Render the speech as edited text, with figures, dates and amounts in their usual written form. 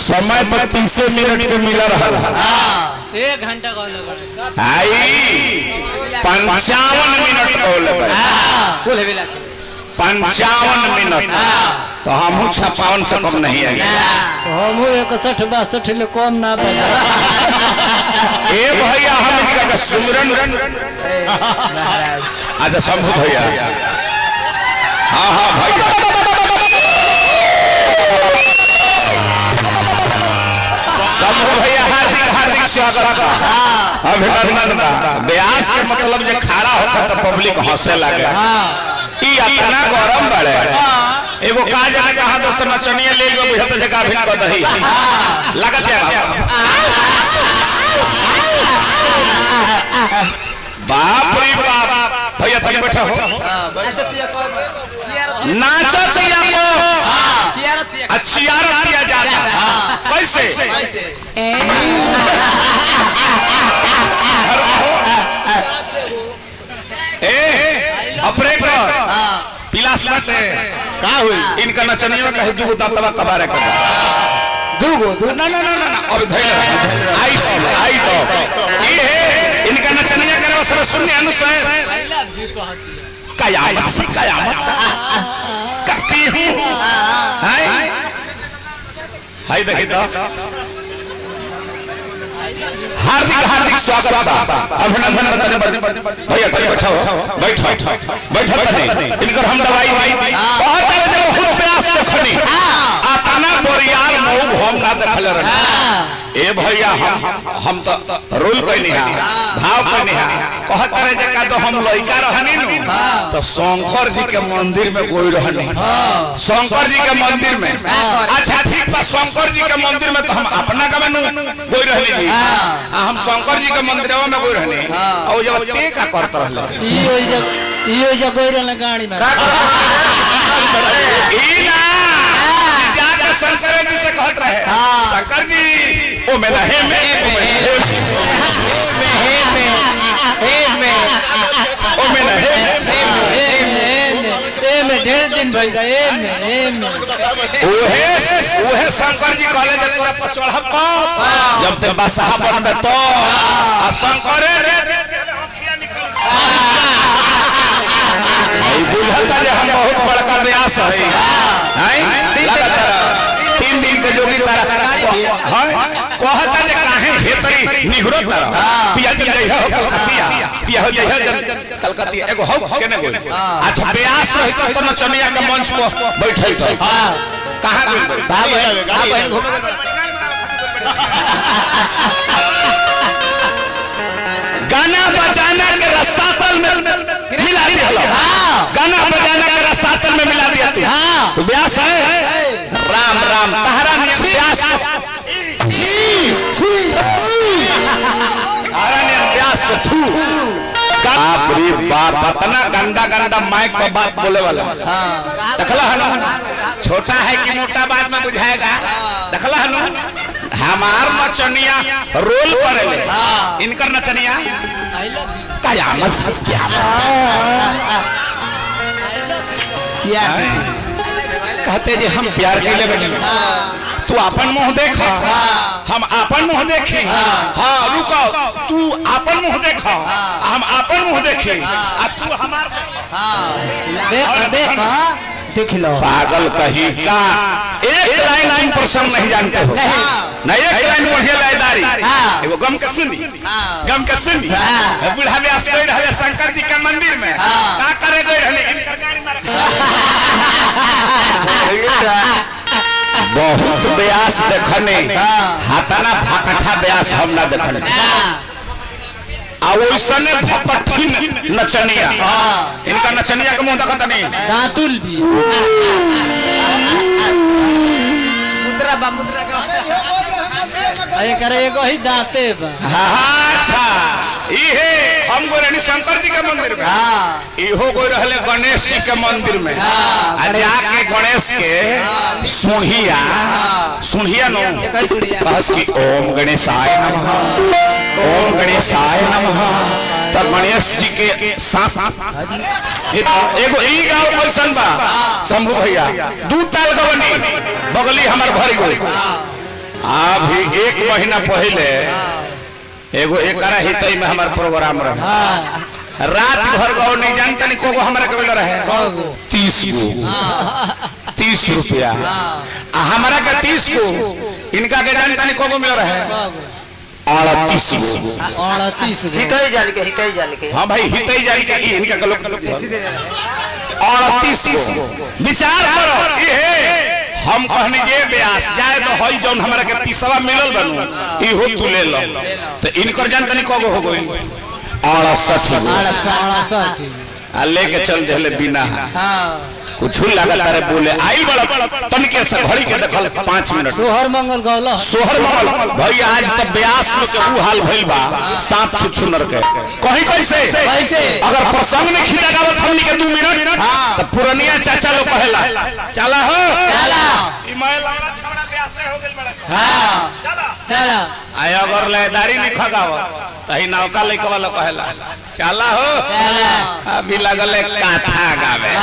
समय पर 30 मिनट के मिल रहा 1 घंटा आई 55 मिनट कुल मिला 55 मिनट तो हम 56 से कम नहीं है तो हम 61-62 ले कम ना बजा ए भैया हम का सुमरन अच्छा शंभू भैया हाँ हाँ भैया शंभू भैया हार्दिक हार्दिक स्वागत अभिनंदन व्यास के मतलब जो खड़ा होता तो पब्लिक हंसे लगे इतना गरम बड़े एगो का जाने कहा तो समझनिए ले गो बुझत जगह भी कर दही लागत है बाप रे बाप भैया तुम बैठा हो नाचतिया को चियारतिया जाता कैसे ऑपरेटर पिलासला से का हुई इनका नचनिया कहे दुगो दांतवा कबारे कर दुगो ना ना ना ना अब धैल आई तो ये इनका नचनिया करे सब सुनने अनुसार कयामत से कयामत करती हूं हाय देखी तो हार्दिक हार्दिक स्वागत अभिनंदन भैया बैठो बैठो बैठो इनकर हम दवाई बहुत जब प्रयास से सुनी आताना बोरियार मुंह हम ना देखल रहे ए भैया हम तो रोल कोई नहीं भाव कोई नहीं कहत रहे जे का तो हम लइका रहनी नु तो शंकर जी के मंदिर में गोई रहनी शंकर जी के मंदिर में अच्छा ठीक बा शंकर जी के मंदिर में तो हम अपना का में गोई रहनी हम शंकर जी के मंदिरवा में गोई रहनी और जब ते का करत रहले ई जो गोई रहले गाड़ी में ई ना जाके शंकर जी से कहत रहे शंकर जी ओ मेरा हे में ओ मेरा हे में ढेर दिन भइल में ओहे शंकर जी कहले जे तोरा पर चढ़ब जब ते बादशाह बनबे तो आ शंकर बुझता जे हम बहुत बड़का व्यास है लगातार 3 दिन के जोगी तारा कहता जे काहे हेतरी निहुरत पिया जी जइहा हो कलकतिया पिया हो जइहा कलकतिया एगो हो केने गोल अच्छा व्यास रहित तो नचनिया के मंच पर बैठै त कहां गोल बहन घूमे गाना बजाना के रसातल में मिला दिया गाना बजाना के रसातल में मिला दिया तू व्यास है राम राम तहरा व्यास व्यास को थू बाप रे बाप इतना गंदा गंदा माइक पर बात बोले वाला देखला है ना छोटा है कि मोटा बात में बुझाएगा देखला है ना हमार नचनिया रोल करेले इनकर नचनिया कयामत से क्या कहते जे हम प्यार कैले बने तू अपन मुंह देखा हम अपन मुंह देखे हाँ रुको तू अपन मुंह देखा हम अपन मुंह देखे आ तू हमार देख देख लो पागल कहीं का एक लाइन प्रसंग नहीं जानते हो नहीं एक लाइन बढ़िया लाइदारी एगो गम के सुनी बूढ़ा व्यास गई रहे शंकर जी के मंदिर में का करे गई रहे इनकर गाड़ी में बहुत व्यास देखने हाथाना भाकठा व्यास हम ना देखने आवसने भपठिन नचनिया इनका नचनिया के मुंह देखत नहीं दातुल भी मुद्रा बा मुद्रा का अरे करे एगो ही दांते बा अच्छा इहे हम गोरनी शंकर जी के मंदिर में इहो गोई रहले गणेश जी के मंदिर में आ जाके गणेश के सुनिया नो कहस की ओम गणेशाय नमः ओम गणेशाय नमः त गणेश जी के सांस एगो ई गांव कैसन बा शंभू भैया दू ताल गवनी बगली हमर भर गई अभी 1 महीना पहले एगो एकरा हितई में हमार प्रोग्राम रहे। रात भर गौ नहीं जानता नहीं को हमारा के मिल रहे 30 रुपया हमारा का 30 को इनका के जानता नहीं को मिल रहे 38 हितई जान के हाँ भाई हितई जान के इनका के लोग 38 विचार करो ये हम कहने जे ब्यास जाए तो हई जौन हमरा के 30वां मिलल बनू इहो तू ले लो तो इनकर जानता नहीं को हो गई 68 आ लेके चल देले बिना कुछ लागत रे बोले आई बड़ा तनके से घड़ी के देखल 5 मिनट सोहर मंगल गौला सोहर मंगल भाई आज तक ब्यास में के ऊ हाल भइल बा सांप छुछुनर के कहीं कैसे अगर प्रसंग में खिला गावत हमनी के 2 मिनट तो पुरनिया चाचा लोग कहेला चला हो चला ई मैं लवरा छवड़ा ब्यासे हो गेल बड़ा हां चला आय अगर लेदारी नहीं खगाव तही नौका लइकवा लोग कहेला चला हो चला अभी लगले काथा गावे